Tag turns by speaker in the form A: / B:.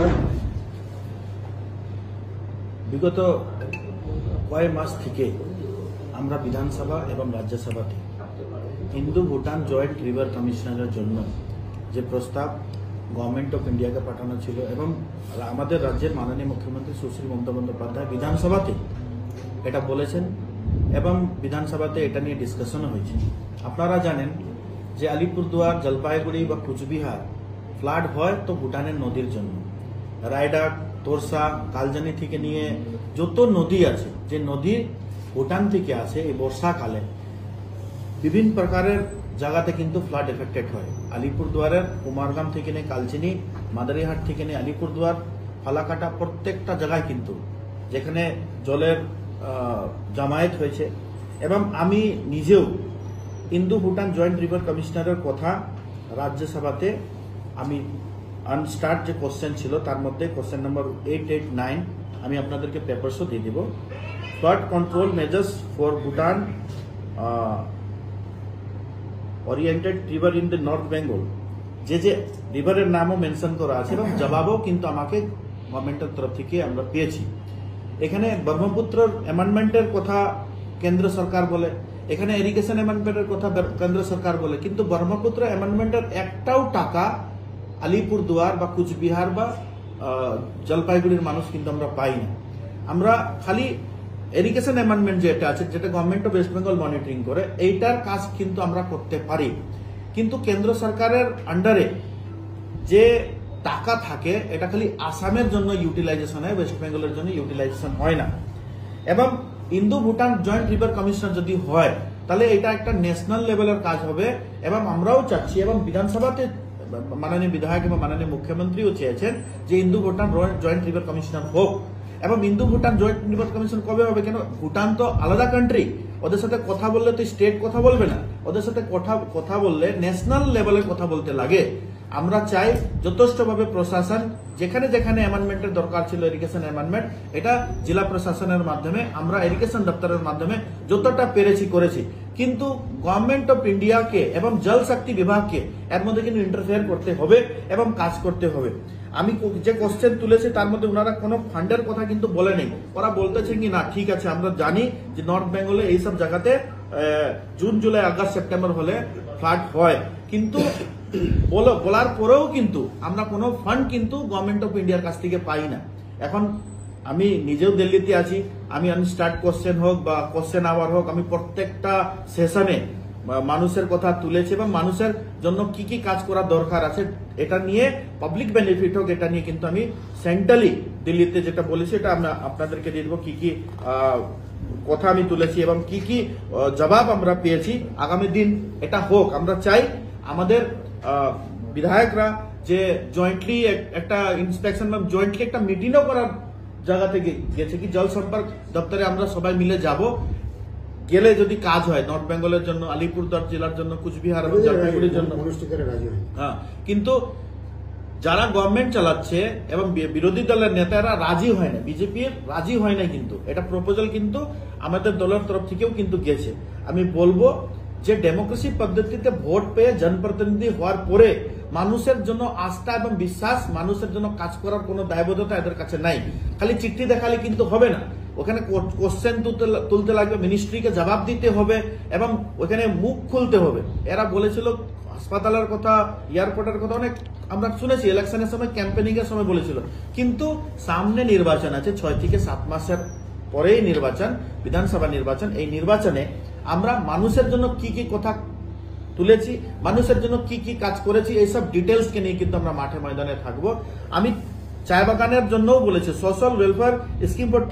A: নমস্কার। বিগত কয়েক মাস থেকে আমরা বিধানসভা এবং রাজ্যসভাতে হিন্দু ভুটান জয়েন্ট রিভার কমিশনের জন্য যে প্রস্তাব গভর্নমেন্ট অফ ইন্ডিয়াকে পাঠানো ছিল এবং আমাদের রাজ্যের মাননীয় মুখ্যমন্ত্রী সুশ্রী মমতা বন্দ্যোপাধ্যায় বিধানসভাতে এটা বলেছেন এবং বিধানসভাতে এটা নিয়ে ডিসকাশনও হয়েছে। আপনারা জানেন যে আলিপুরদুয়ার, জলপাইগুড়ি বা কুচবিহার ফ্লাড হয় তো ভুটানের নদীর জন্য। রায়ডাক, তোরসা, কালজানি থেকে নিয়ে যত নদী আছে, যে নদী ভুটান থেকে আসে এই বর্ষাকালে বিভিন্ন প্রকারের জায়গাতে কিন্তু ফ্লাড এফেক্টেড হয়। আলিপুরদুয়ারের কুমারগ্রাম থেকে নিয়ে কালচিনি, মাদারিহাট থেকে নিয়ে আলিপুরদুয়ার, ফালাকাটা প্রত্যেকটা জায়গায় কিন্তু যেখানে জলের জমায়েত হয়েছে। এবং আমি নিজেও হিন্দু ভুটান জয়েন্ট রিভার কমিশনারের কথা রাজ্যসভাতে আমি আনস্টার্ট যে কোশ্চেন ছিল তার মধ্যে কোশ্চেন নম্বর 889 আমি আপনাদেরকে পেপারসও দিয়ে দিব। Flood control measures for Bhutan oriented river in the north Bengal, যে রিভারের নামও মেনশন করা আছে এবং জবাবও কিন্তু আমাকে গভর্নমেন্টের তরফ থেকে আমরা পেয়েছি। এখানে ব্রহ্মপুত্র অ্যামেন্ডমেন্টের কথা কেন্দ্র সরকার বলে, এখানে ইরিগেশন অ্যামেন্ডমেন্টের কথা কেন্দ্র সরকার বলে, কিন্তু ব্রহ্মপুত্র অ্যামেন্ডমেন্টের একটাও টাকা আলিপুরদুয়ার বা কুচবিহার বা জলপাইগুড়ির মানুষ কিন্তু আমরা পাই না। আমরা খালি ইরিগেশন অ্যামেন্ডমেন্ট যেটা আছে, যেটা government of West Bengal monitoring করে, এইটার কাজ কিন্তু আমরা করতে পারি। কিন্তু কেন্দ্র সরকারের আন্ডারে যে টাকা থাকে এটা খালি আসামের জন্য ইউটিলাইজেশন হয়, ওয়েস্ট বেঙ্গলের জন্য ইউটিলাইজেশন হয় না। এবং Indo Bhutan joint river commission যদি হয় তাহলে এটা একটা ন্যাশনাল লেভেলের কাজ হবে। এবং আমরাও চাচ্ছি এবং বিধানসভাতে মাননীয় বিধায়ক এবং মাননীয় মুখ্যমন্ত্রীও চেয়েছেন যে Indo Bhutan joint river commissioner হোক। এবং Indo Bhutan joint river commission কবে হবে? কেন ভুটান তো আলাদা কান্ট্রি, ওদের সাথে কথা বললে তো স্টেট কথা বলবে না, ওদের সাথে কথা বললে ন্যাশনাল লেভেলে কথা বলতে লাগে। আমরা চাই যথেষ্টভাবে প্রশাসন যেখানে যেখানে অ্যামেন্ডমেন্টের দরকার ছিল ইরিগেশন অ্যামেন্ডমেন্ট, এটা জেলা প্রশাসনের মাধ্যমে আমরা ইরিগেশন দপ্তরের মাধ্যমে যতটা পেরেছি করেছি। কিন্তু গভর্নমেন্ট অফ ইন্ডিয়াকে এবং জল শক্তি বিভাগকে এর মধ্যে কিন্তু ইন্টারফেয়ার করতে হবে এবং কাজ করতে হবে। আমি যে কোশ্চেন তুলেছি তার মধ্যে ওনারা কোনো ফান্ডের কথা কিন্তু বলে নেই। ওরা বলতেছেন কি না, ঠিক আছে আমরা জানি যে নর্থ বেঙ্গলে এইসব জায়গাতে জুন, জুলাই, আগস্ট, সেপ্টেম্বর হলে ফ্লাড হয়, কিন্তু বলার পরেও কিন্তু আমরা কোনো ফান্ড কিন্তু গভর্নমেন্ট অফ ইন্ডিয়ার কাছ থেকে পাই না। এখন আমি নিজেও দিল্লিতে আছি, আমি আনস্টার্ট কোশ্চেন হোক বা কোশ্চেন আওয়ার হোক, আমি প্রত্যেকটা সেশনে মানুষের কথা তুলেছি এবং মানুষের জন্য কি কি কাজ করা দরকার আছে এটা নিয়ে, পাবলিক বেনিফিট হোক এটা নিয়ে কিন্তু আমি সেন্ট্রালি দিল্লিতে যেটা বলেছি এটা আমরা আপনাদেরকে দিয়ে দেবো। কি কি কথা আমি তুলেছি এবং কি কি জবাব আমরা পেয়েছি, আগামী দিন এটা হোক। আমরা চাই আমাদের বিধায়করা যে জয়েন্টলি একটা ইন্সপেকশন বা জয়েন্টলি একটা মিটিংও করার জায়গা থেকে গেছে কি জল সম্পর্ক দপ্তরে আমরা সবাই মিলে যাব, গেলে যদি কাজ হয় নর্থ বেঙ্গলের জন্য, আলিপুরদুয়ার জেলার জন্য, কুচবিহার এবং জলপাইগুড়ির জন্য। হ্যাঁ, কিন্তু যারা গভর্নমেন্ট চালাচ্ছে এবং বিরোধী দলের নেতারা রাজি হয় না, বিজেপি রাজি হয় না, কিন্তু এটা প্রপোজাল কিন্তু আমাদের দলের তরফ থেকেও কিন্তু গেছে। আমি বলবো যে ডেমোক্রেসি পদ্ধতিতে ভোট পেয়ে জনপ্রতিনিধি হওয়ার পরে মানুষের জন্য আস্থা এবং বিশ্বাস, মানুষের জন্য কাজ করার কোনো দায়বদ্ধতা এদের কাছে নাই। খালি চিঠি দেখালে কিন্তু হবে না, ওখানে কোশ্চেন তুলতে লাগবে, মিনিস্ট্রিকে জবাব দিতে হবে এবং ওখানে মুখ খুলতে হবে। এরা বলেছিল হাসপাতালের কথা, এয়ারপোর্টের কথা অনেক আমরা শুনেছি, ইলেকশনের সময়, ক্যাম্পেনিং এর সময় বলেছিল, কিন্তু সামনে নির্বাচন আছে, 6 থেকে 7 মাসের পরেই নির্বাচন, বিধানসভা নির্বাচন। এই নির্বাচনে আমরা মানুষের জন্য কি কি কথা তুলেছি, মানুষের জন্য কি কি কাজ করেছি, এইসব ডিটেলসকে নিয়ে কিন্তু আমরা মাঠে ময়দানে থাকবো। আমি চায় বাগানের জন্যও বলেছি, সোশ্যাল ওয়েলফেয়ার স্কিম ফর